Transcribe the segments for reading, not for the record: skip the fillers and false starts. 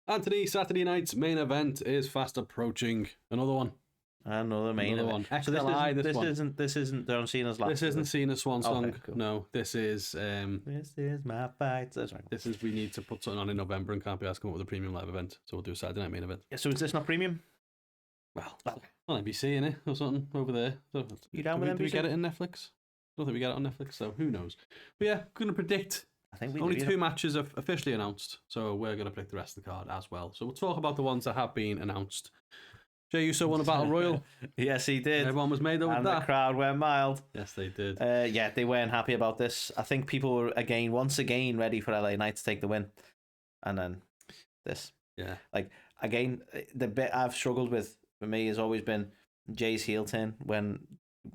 Anthony, Saturday night's main event is fast approaching. Another one. Another main event. One. So this isn't John Cena's last. This isn't Cena's swan song. Okay, cool. No, this is. This is my fight. That's right. This is we need to put something on in November and can't be asked to come up with a premium live event. So we'll do a Saturday night main event. Yeah, so is this not premium? Well, NBC in it or something over there. So, you down with NBC? Do we get it in Netflix? I don't think we get it on Netflix, so who knows? But yeah, going to predict. I think we only two matches are officially announced, so we're going to predict the rest of the card as well. So we'll talk about the ones that have been announced. Jey Uso won a battle royal. Yes, he did. Everyone was made up with that. And the crowd went mild. Yes, they did. Yeah, they weren't happy about this. I think people were once again ready for LA Knight to take the win, and then this. Yeah. Like again, the bit I've struggled with for me has always been Jay's heel turn when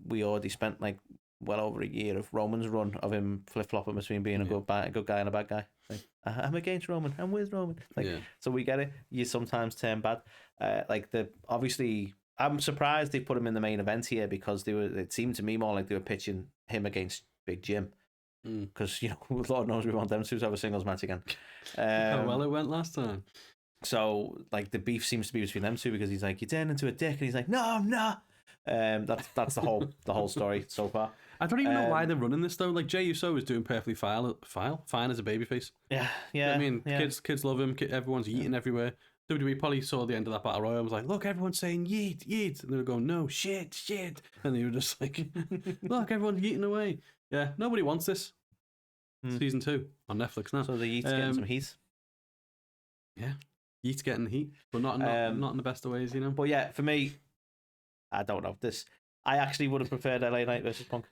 we already spent like well over a year of Roman's run of him flip-flopping between being a good guy and a bad guy. Like, I'm against Roman. I'm with Roman. Like, so we get it. You sometimes turn bad. Obviously, I'm surprised they put him in the main event here because it seemed to me more like they were pitching him against Big Jim. Because, Lord knows we want them two to have a singles match again. How well it went last time. So, like, the beef seems to be between them two because he's like, you turn into a dick. And he's like, no, I'm not. That's the whole story so far. I don't even know why they're running this though. Like Jey Uso is doing perfectly fine as a babyface. Yeah. I mean, kids love him. Everyone's yeeting everywhere. WWE probably saw the end of that battle royal and was like, "Look, everyone's saying yeet, yeet," and they were going, "No, shit," and they were just like, "Look, everyone's yeeting away." Yeah, nobody wants this. Season 2 on Netflix now. So the yeet's getting some heat. Yeah, yeet's getting heat, but not in the best of ways, But yeah, for me, I don't know this. I actually would have preferred LA Knight versus Punk.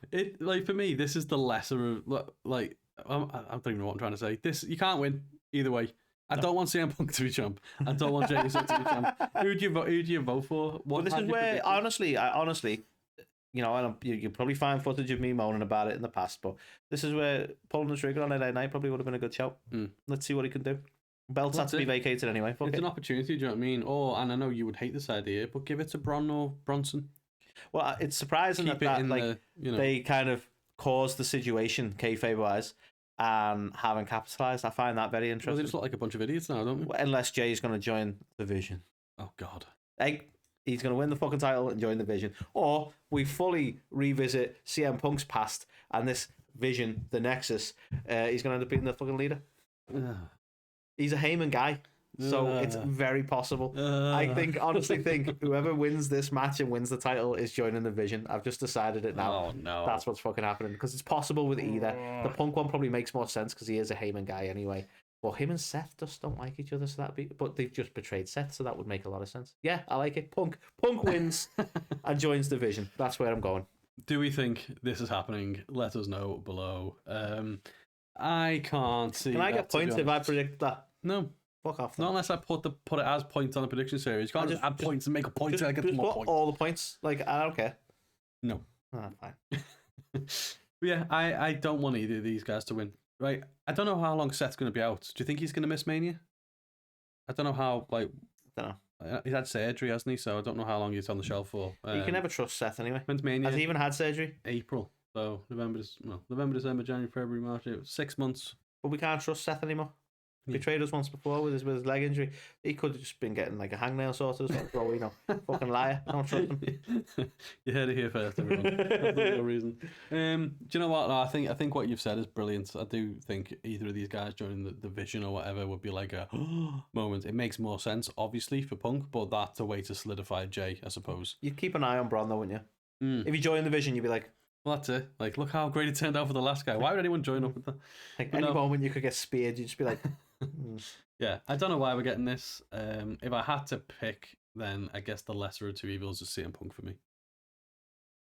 For me, this is the lesser of I don't even know what I'm trying to say. This you can't win either way. I don't want CM Punk to be champ. I don't want Jey Uso to be champ. Who do you vote for? This is where honestly, you probably find footage of me moaning about it in the past, but this is where pulling the trigger on LA Knight probably would have been a good shout. Let's see what he can do. Belts had to be vacated anyway. It's an opportunity. Do you know what I mean? And I know you would hate this idea, but give it to Braun or Bronson. Well, it's surprising they kind of caused the situation, kayfabe-wise, and haven't capitalised. I find that very interesting. Well, they just look like a bunch of idiots now, don't they? Unless Jay's going to join the Vision. Oh, God. He's going to win the fucking title and join the Vision. Or we fully revisit CM Punk's past and this Vision, the Nexus, he's going to end up being the fucking leader. He's a Heyman guy. So it's very possible. I honestly think whoever wins this match and wins the title is joining the Vision. I've just decided it now. Oh, no. That's what's fucking happening. Because it's possible with either. The Punk one probably makes more sense because he is a Heyman guy anyway. Well, him and Seth just don't like each other, so but they've just betrayed Seth, so that would make a lot of sense. Yeah, I like it. Punk wins and joins the Vision. That's where I'm going. Do we think this is happening? Let us know below. I can't see. Can I get points if I predict that? No. Fuck off. Not unless I put it as points on the prediction series. You can't just add points and make a point to get more points. All the points. Like, I don't care. No. Fine. Yeah, I don't want either of these guys to win. Right? I don't know how long Seth's going to be out. Do you think he's going to miss Mania? I don't know how, I don't know. He's had surgery, hasn't he? So I don't know how long he's on the shelf for. You can never trust Seth anyway. When's Mania? Has he even had surgery? April. So November, December, January, February, March. 6 months. But we can't trust Seth anymore. Betrayed us once before with his leg injury. He could have just been getting like a hangnail sorted as well, for all we know. Fucking liar. Don't trust him. You heard it here first, everyone. That's no reason. Do you know what? No, I think what you've said is brilliant. I do think either of these guys joining the Vision or whatever would be like a moment. It makes more sense, obviously, for Punk, but that's a way to solidify Jay, I suppose. You'd keep an eye on Braun, though, wouldn't you? If you join the Vision, you'd be like, well, that's it. Like, look how great it turned out for the last guy. Why would anyone join up with that? Like, any moment you could get speared, you'd just be like... Yeah, I don't know why we're getting this. If I had to pick, then I guess the lesser of two evils is CM Punk for me.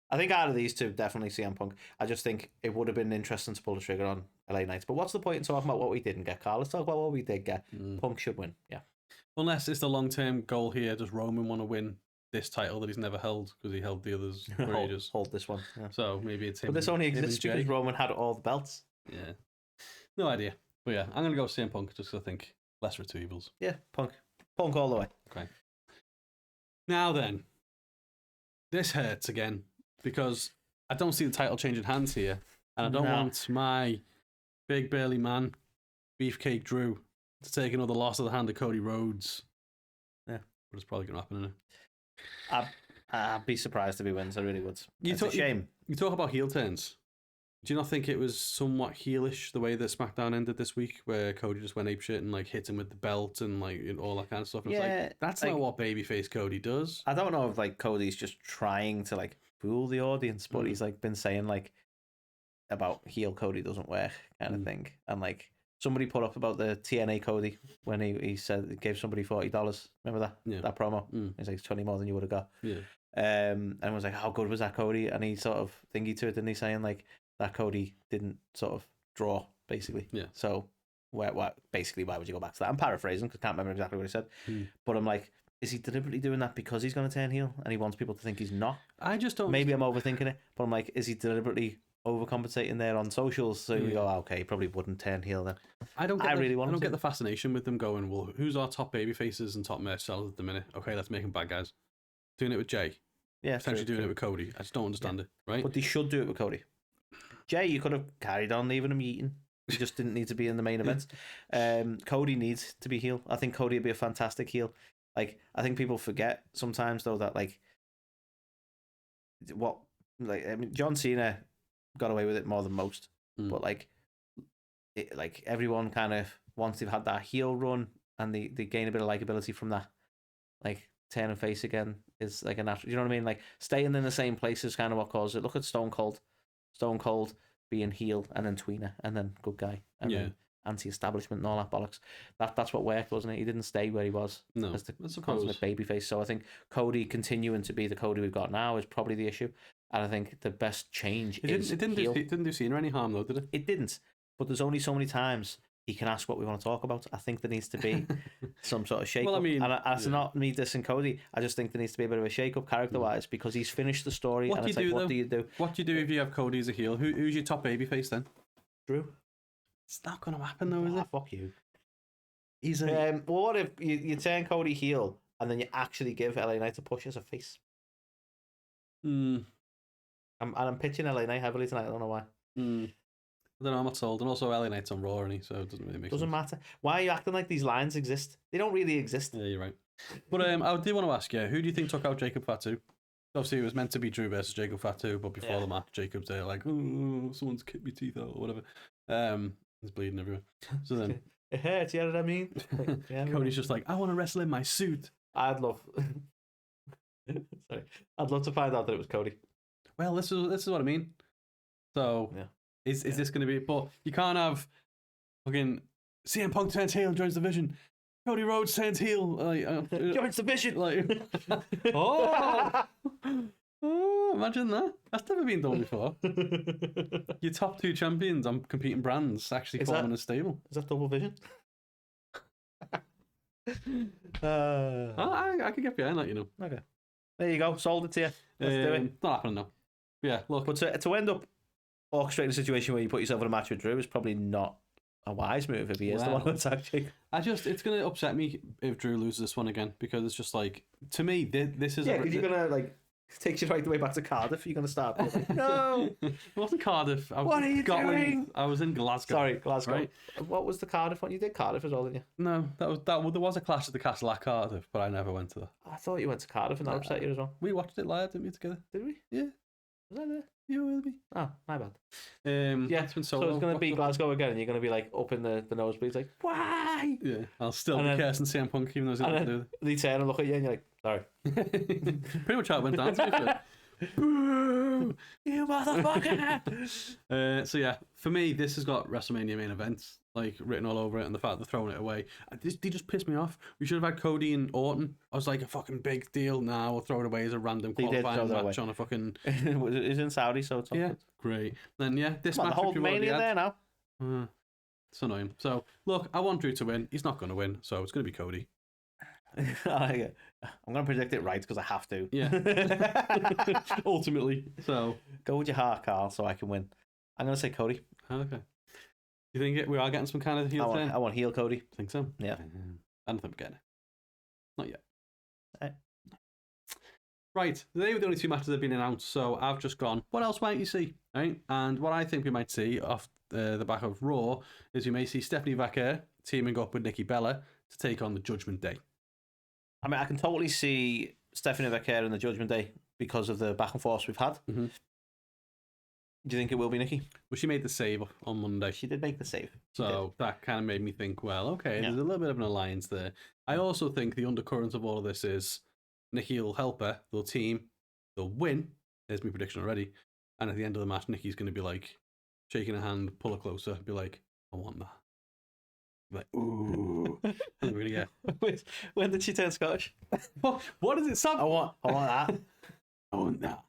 I think out of these two, definitely CM Punk. I just think it would have been interesting to pull the trigger on LA Knights. But what's the point in talking about what we didn't get, Carl? Let's talk about what we did get. Punk should win, yeah. Unless it's the long-term goal here, does Roman want to win this title that he's never held because he held the others for ages? Hold this one, yeah. So maybe it's him. But this only exists because Roman had all the belts. Yeah. No idea. But yeah, I'm going to go CM Punk just because I think lesser of two evils. Yeah, Punk. Punk all the way. Okay. Now then, this hurts again because I don't see the title changing hands here, and I don't want my big burly man, Beefcake Drew, to take another loss at the hand of Cody Rhodes. Yeah. But it's probably going to happen, isn't it? I'd be surprised if he wins. I really would. It's a shame. You talk about heel turns. Do you not think it was somewhat heelish the way that SmackDown ended this week, where Cody just went apeshit and like hit him with the belt and like all that kind of stuff? And it's like, that's not what babyface Cody does. I don't know if like Cody's just trying to like fool the audience, but he's like been saying like about heel Cody doesn't work kind of thing, and like somebody put up about the TNA Cody when he said he gave somebody $40. Remember that? Yeah. That promo? He's like, 20 more than you would have got. Yeah. And I was like, how good was that Cody? And he sort of thingy to it, didn't he? Saying like that Cody didn't sort of draw, basically. Yeah. So basically, why would you go back to that? I'm paraphrasing because I can't remember exactly what he said. But I'm like, is he deliberately doing that because he's going to turn heel and he wants people to think he's not? I just don't. Maybe I'm overthinking it, but I'm like, is he deliberately overcompensating there on socials? So we go, okay, he probably wouldn't turn heel then. I don't get the fascination with them going, well, who's our top baby faces and top merch sellers at the minute? Okay, let's make them bad guys. Doing it with Jey. Yeah. Potentially doing it with Cody. I just don't understand it, right? But they should do it with Cody. Jey, you could have carried on leaving him eating. He just didn't need to be in the main events. Cody needs to be heel. I think Cody would be a fantastic heel. Like, I think people forget sometimes though that like John Cena got away with it more than most, but like everyone kind of, once they've had that heel run and they gain a bit of likability from that, like turning face again is like a natural, you know what I mean? Like staying in the same place is kind of what causes it. Look at Stone Cold being heel and then tweener and then good guy and then anti-establishment and all that bollocks. That's what worked, wasn't it? He didn't stay where he was as the consummate babyface. So I think Cody continuing to be the Cody we've got now is probably the issue. And I think the best change is it didn't do Cena any harm though, did it? It didn't. But there's only so many times he can ask what we want to talk about. I think there needs to be some sort of shake-up. Well, I mean, and it's not me dissing Cody. I just think there needs to be a bit of a shake-up character-wise because he's finished the story. What do you do though? What do you do if you have Cody as a heel? Who's your top babyface then? Drew. It's not going to happen though, is it? Fuck you. He's a... well, what if you turn Cody heel and then you actually give LA Knight a push as a face? I'm pitching LA Knight heavily tonight. I don't know why. I don't know, I'm not sold. And also LA Knight's on Raw, and so it doesn't really make sense. Doesn't matter. Why are you acting like these lines exist? They don't really exist. Yeah, you're right. But I do want to ask you, who do you think took out Jacob Fatu? Obviously, it was meant to be Drew versus Jacob Fatu, but before the match, Jacob's there like, oh, someone's kicked me teeth out or whatever. He's bleeding everywhere. So then... it hurts, you know what I mean? Cody's just like, I want to wrestle in my suit. I'd love to find out that it was Cody. Well, this is what I mean. So, is this going to be... But you can't have fucking CM Punk turns heel and joins the Vision. Cody Rhodes turns heel. Joins the Vision. Like, imagine that. That's never been done before. Your top two champions on competing brands actually forming a stable. Is that double Vision? I could get behind that, you know. Okay. There you go. Sold it to you. Let's do it. Not happening now. Yeah, look. But to end up orchestrating a situation where you put yourself in a match with Drew is probably not a wise move if he is the one who attacked Jake. It's going to upset me if Drew loses this one again, because it's just like, to me, this is... Yeah, because you're going to, like, takes you right the way back to Cardiff. You're going to start like, no! It wasn't Cardiff. What are you doing? I was in Glasgow. Sorry, Glasgow. Right? What was the Cardiff one? You did Cardiff as well, didn't you? No, there was a Clash at the Castle at Cardiff, but I never went to that. I thought you went to Cardiff and that upset you as well. We watched it live, didn't we, together? Did we? Yeah. Was I there? You were with me. Oh, my bad. Yeah, it's been so it's going to be Glasgow again, and you're going to be like up in the nosebleeds, like, why? Yeah, I'll still be cursing CM Punk, even though he's going to do it. They turn and look at you, and you're like, sorry. Pretty much how it went down, to be fair. Boo! You motherfucker! So yeah, for me, this has got WrestleMania main events like written all over it, and the fact they're throwing it away, they just pissed me off. We should have had Cody and Orton. I was like, a fucking big deal. Now we'll throw it away as a random qualifying match on a fucking... It's in Saudi, so it's all good. Great. Then this match... The whole Mania there now. It's annoying. So, look, I want Drew to win. He's not going to win, so it's going to be Cody. I'm going to predict it right because I have to. Yeah. Ultimately. So go with your heart, Carl, so I can win. I'm going to say Cody. Okay. You think we are getting some kind of heel turn? I want heel Cody. Think so? Yeah. I don't think we're getting it. Not yet. Right. They were the only two matches that have been announced, so I've just gone, what else might you see? Right? And what I think we might see off the back of Raw is we may see Stephanie Vaquer teaming up with Nikki Bella to take on the Judgment Day. I mean, I can totally see Stephanie Vaquer in the Judgment Day because of the back and forth we've had. Mm-hmm. Do you think it will be Nikki? Well, she made the save on Monday. She did make the save. So that kind of made me think, well, okay, there's a little bit of an alliance there. I also think the undercurrent of all of this is Nikki will help her, they'll team, they'll win. There's my prediction already. And at the end of the match, Nikki's going to be like, shaking her hand, pull her closer, be like, I want that. Like, ooh. And we're going to get... When did she turn Scottish? What is it? Sam? I want that. I want that.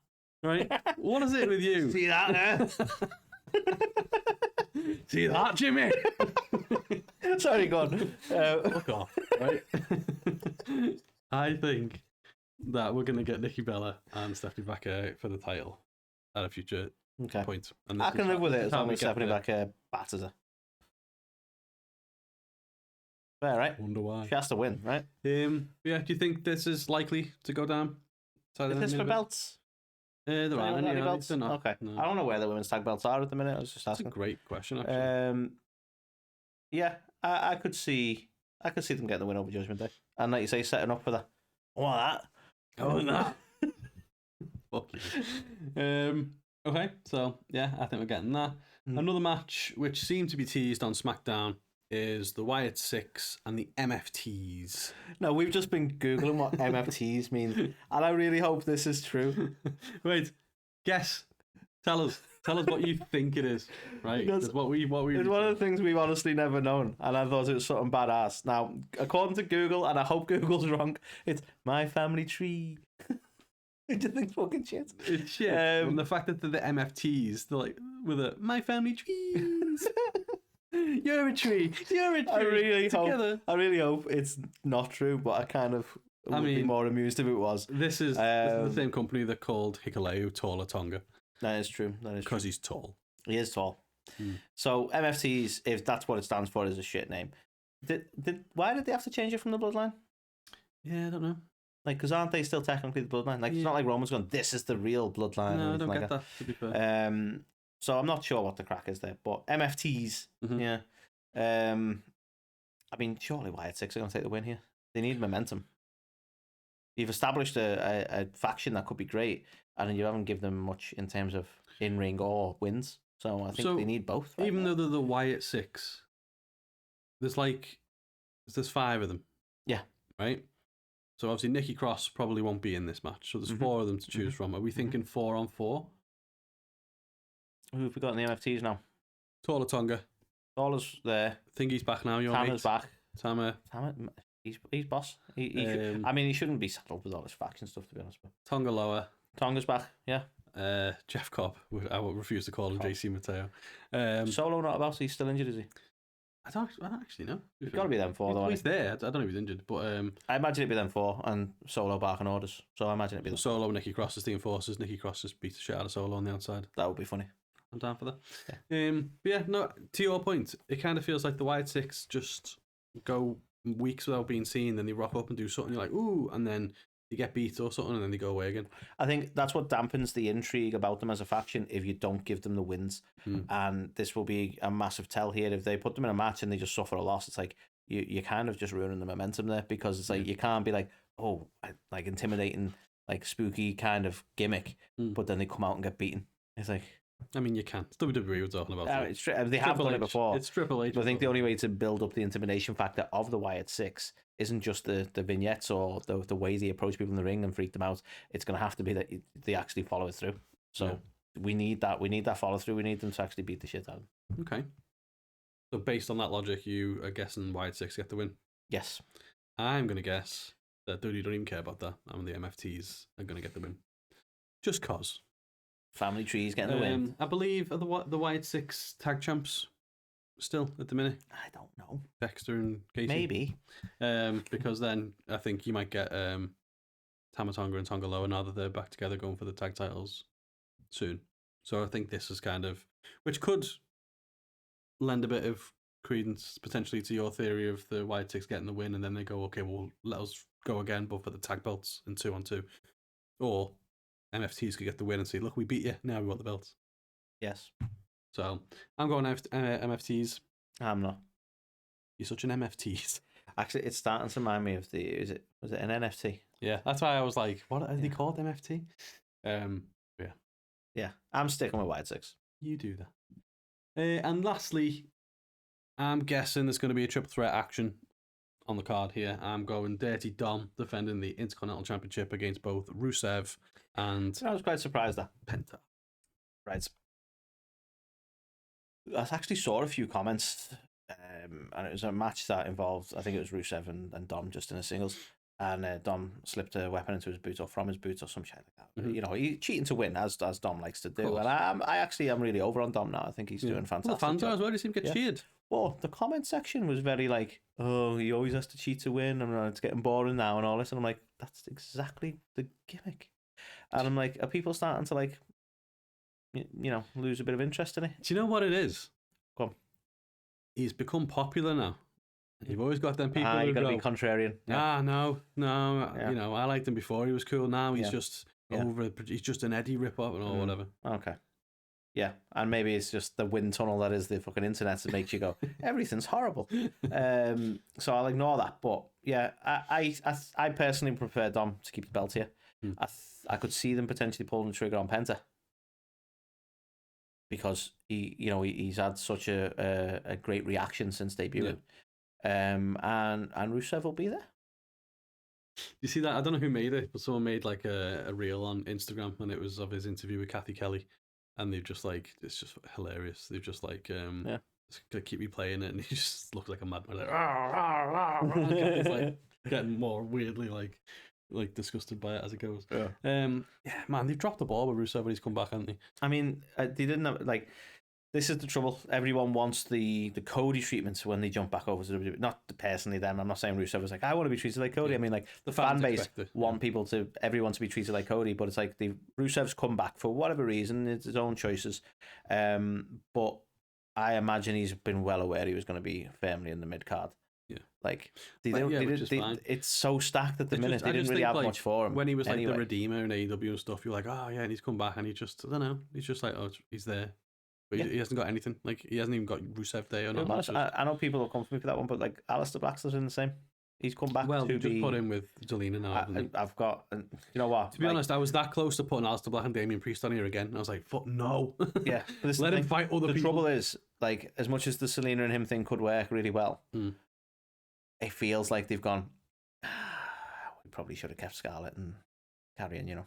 Right? What is it with you? See that now? See that, Jimmy? Sorry, go on. Fuck off, right? I think that we're going to get Nikki Bella and Stephanie Vaquer for the title at a future point. And I can live with it as long as Stephanie Vaquer batters her. Fair, right? Wonder why. She has to win, right? Yeah, do you think this is likely to go down? Is this for belts? There aren't any belts. Okay. No. I don't know where the women's tag belts are at the minute. I was just asking. That's a great question, actually. Yeah, I could see them getting the win over Judgment Day. And like you say, setting up for that. I want that. I want that. Fuck you. Okay, so yeah, I think we're getting that. Another match which seemed to be teased on SmackDown is the Wyatt Sicks and the MFTs. No, we've just been Googling what MFTs mean, and I really hope this is true. Wait, guess. Tell us what you think it is, right? Because it's one of the things we've honestly never known, and I thought it was something badass. Now, according to Google, and I hope Google's wrong, it's my family tree. Do you think fucking shit? It's shit. And the fact that they're the MFTs, they're like, with a my family trees. You're a tree. You're a tree. I really hope it's not true, but I kind of would be more amused if it was. This is the same company that called Hikuleo Taller Tonga. That is true. Because he's tall. He is tall. So MFTs, if that's what it stands for, is a shit name. Why did they have to change it from the Bloodline? Yeah, I don't know. Like, because aren't they still technically the Bloodline? Like, it's not like Roman's going, this is the real Bloodline. No, I don't get that, to be fair. So I'm not sure what the crack is there. But MFTs, yeah. I mean, surely Wyatt Sicks are going to take the win here. They need momentum. You've established a faction that could be great, and you haven't given them much in terms of in-ring or wins. So I think they need both. Right even though they're the Wyatt Sicks, there's 5 of them. Yeah. Right? So obviously Nikki Cross probably won't be in this match. So there's 4 of them to choose from. Are we thinking 4 on 4? Who have we got in the MFTs now? Taller Tonga. Taller's there. Thingy's back now. Tama's back. Tama. He's boss. I mean, he shouldn't be saddled with all his faction stuff, to be honest. But Tonga lower. Tonga's back, yeah. Jeff Cobb. I will refuse to call him JC Mateo. Solo not about, he's still injured, is he? I don't actually know. It's got to be them 4, though. He's there. I don't know if he's injured, but I imagine it'd be them 4 and Solo barking orders. So I imagine it'd be them. Solo, Nikki Cross as the enforcers. Nikki Cross just beats the shit out of Solo on the outside. That would be funny. I'm down for that. Yeah. But yeah, no. To your point, it kind of feels like the Wyatt Sicks just go weeks without being seen, then they rock up and do something. You're like, ooh, and then they get beat or something, and then they go away again. I think that's what dampens the intrigue about them as a faction if you don't give them the wins. And this will be a massive tell here. If they put them in a match and they just suffer a loss, it's like you're kind of just ruining the momentum there, because it's like you can't be like, oh, like intimidating, like spooky kind of gimmick, but then they come out and get beaten. It's like, I mean, you can't. It's WWE we're talking about. They have done it before. It's Triple H. But I think the only way to build up the intimidation factor of the Wyatt Sicks isn't just the vignettes or the way they approach people in the ring and freak them out. It's going to have to be that they actually follow it through. So we need that. We need that follow through. We need them to actually beat the shit out of them. Okay. So based on that logic, you are guessing Wyatt Sicks get the win? Yes. I'm going to guess that WWE don't even care about that. And the MFTs are going to get the win. Just cause. Family trees getting the win. I believe are the Wyatt Sicks tag champs still at the minute. I don't know. Dexter and Casey. Maybe. Because then I think you might get Tama Tonga and Tonga Loa now that they're back together going for the tag titles soon. So I think this is kind of, which could lend a bit of credence potentially to your theory of the Wyatt Sicks getting the win, and then they go, okay, well, let us go again, but for the tag belts in 2-on-2. Or MFTs could get the win and say, look, we beat you, now we want the belts. Yes. So I'm going MFTs. I'm not. You're such an MFT. Actually, it's starting to remind me of was it an NFT? Yeah, that's why I was like, what are they called, MFT? Yeah, I'm sticking with Wyatt Sicks. You do that. And lastly, I'm guessing there's going to be a triple threat action on the card here. I'm going Dirty Dom defending the Intercontinental Championship against both Rusev and I was quite surprised that Penta. Right. I actually saw a few comments, and it was a match that involved, I think it was Rusev and Dom just in a singles, and Dom slipped a weapon into his boot or from his boot or some shit like that. Mm-hmm. You know, he's cheating to win as Dom likes to do, and I actually am really over on Dom now. I think he's doing fantastic. Well, fans are as well. He seemed to get cheered. Well, the comment section was very like, oh, he always has to cheat to win, and it's getting boring now and all this, and I'm like, that's exactly the gimmick. And I'm like, are people starting to like, you know, lose a bit of interest in it? Do you know what it is? Come on. He's become popular now. You've always got them people who you've got to go, be contrarian. no. Yeah. You know, I liked him before he was cool. Now he's just over. He's just an Eddie rip-off or whatever. Okay. Yeah, and maybe it's just the wind tunnel that is the fucking internet that makes you go, everything's horrible. So I'll ignore that. But yeah, I personally prefer Dom to keep the belt here. I could see them potentially pulling the trigger on Penta, because he's had such a great reaction since debuting. And Rusev will be there. You see that? I don't know who made it, but someone made like a reel on Instagram, and it was of his interview with Kathy Kelly, and they've just like, it's just hilarious. They've just like just keep replaying it, and he just looks like a madman. Like, he's like getting more weirdly like disgusted by it as it goes. Yeah, man, they've dropped the ball with Rusev when he's come back, haven't they? I mean, they didn't have, like, this is the trouble. Everyone wants the Cody treatment when they jump back over to WWE. Not personally them. I'm not saying Rusev was like, I want to be treated like Cody. I mean, like, the fan base want everyone to be treated like Cody, but it's like Rusev's come back for whatever reason. It's his own choices. But I imagine he's been well aware he was going to be firmly in the mid card. Yeah, like it's so stacked at the minute. They didn't really have much for him when he was like the Redeemer in AEW and stuff. You're like, oh yeah, and he's come back, and he just, I don't know, he's just like, oh, he's there. But he hasn't got anything. Like, he hasn't even got Rusev Day or nothing. I know people will come for me for that one, but like, Aleister Black's in the same. He's come back. Well, you just put him with Zelina now. I've got, you know what? To be honest, I was that close to putting Aleister Black and Damian Priest on here again. And I was like, fuck no. Yeah, let him fight other people. The trouble is, like, as much as the Zelina and him thing could work really well, it feels like they've gone, we probably should have kept Scarlett and Carrion, you know.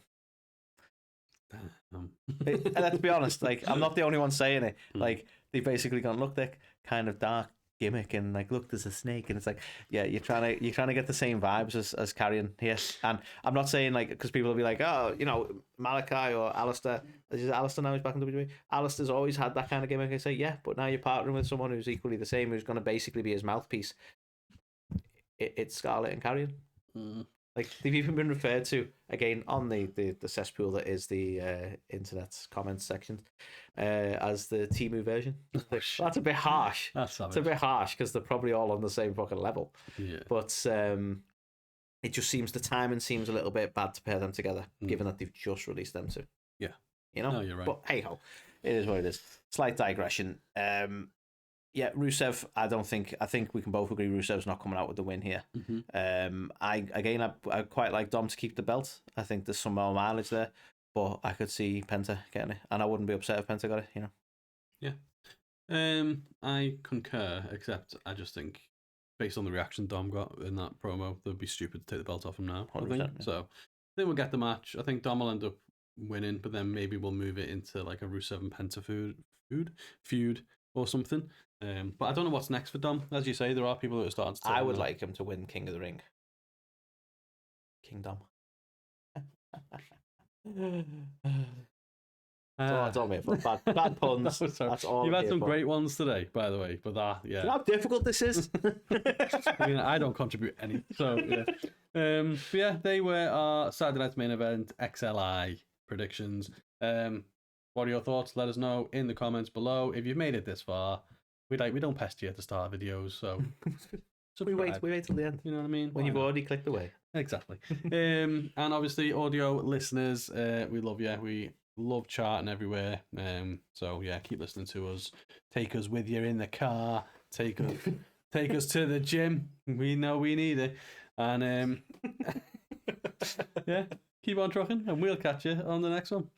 Let's be honest, like, I'm not the only one saying it. Like, they've basically gone, look, they're kind of dark gimmick, and like, look, there's a snake, and it's like, yeah, you're trying to get the same vibes as Carrion here. And I'm not saying, like, because people will be like, oh, you know, Malachi or Aleister, is Aleister now, he's back in WWE. Aleister's always had that kind of gimmick. I say, yeah, but now you're partnering with someone who's equally the same, who's going to basically be his mouthpiece. It's Scarlett and Carrion. Like, they've even been referred to, again, on the cesspool that is the internet's comments section, as the Temu version. Like, that's a bit harsh. It's a bit harsh, because they're probably all on the same fucking level. Yeah. But it just seems, the timing seems a little bit bad to pair them together, given that they've just released them two. Yeah. You know? No, you're right. But hey-ho, it is what it is. Slight digression. Yeah, Rusev, I think we can both agree Rusev's not coming out with the win here. I quite like Dom to keep the belt. I think there's some more mileage there, but I could see Penta getting it, and I wouldn't be upset if Penta got it, you know. Yeah. I concur, except I just think, based on the reaction Dom got in that promo, they'd be stupid to take the belt off him now, I think. Yeah. So then we'll get the match. I think Dom will end up winning, but then maybe we'll move it into like a Rusev and Penta feud or something. But I don't know what's next for Dom. As you say, there are people that are starting to I would like him to win King of the Ring. King Dom. That's all me for bad puns. No, that's all. You've had some great ones today, by the way. But yeah. Do you know how difficult this is? I mean, I don't contribute any. So yeah. But yeah, they were our Saturday night's main event XLI predictions. What are your thoughts? Let us know in the comments below. If you've made it this far, we don't pester you at the start of videos, so we wait till the end. You know what I mean? When you've already clicked away. Exactly. And obviously, audio listeners, we love you. We love charting everywhere. So yeah, keep listening to us. Take us with you in the car. Take us take us to the gym. We know we need it. And yeah, keep on trucking, and we'll catch you on the next one.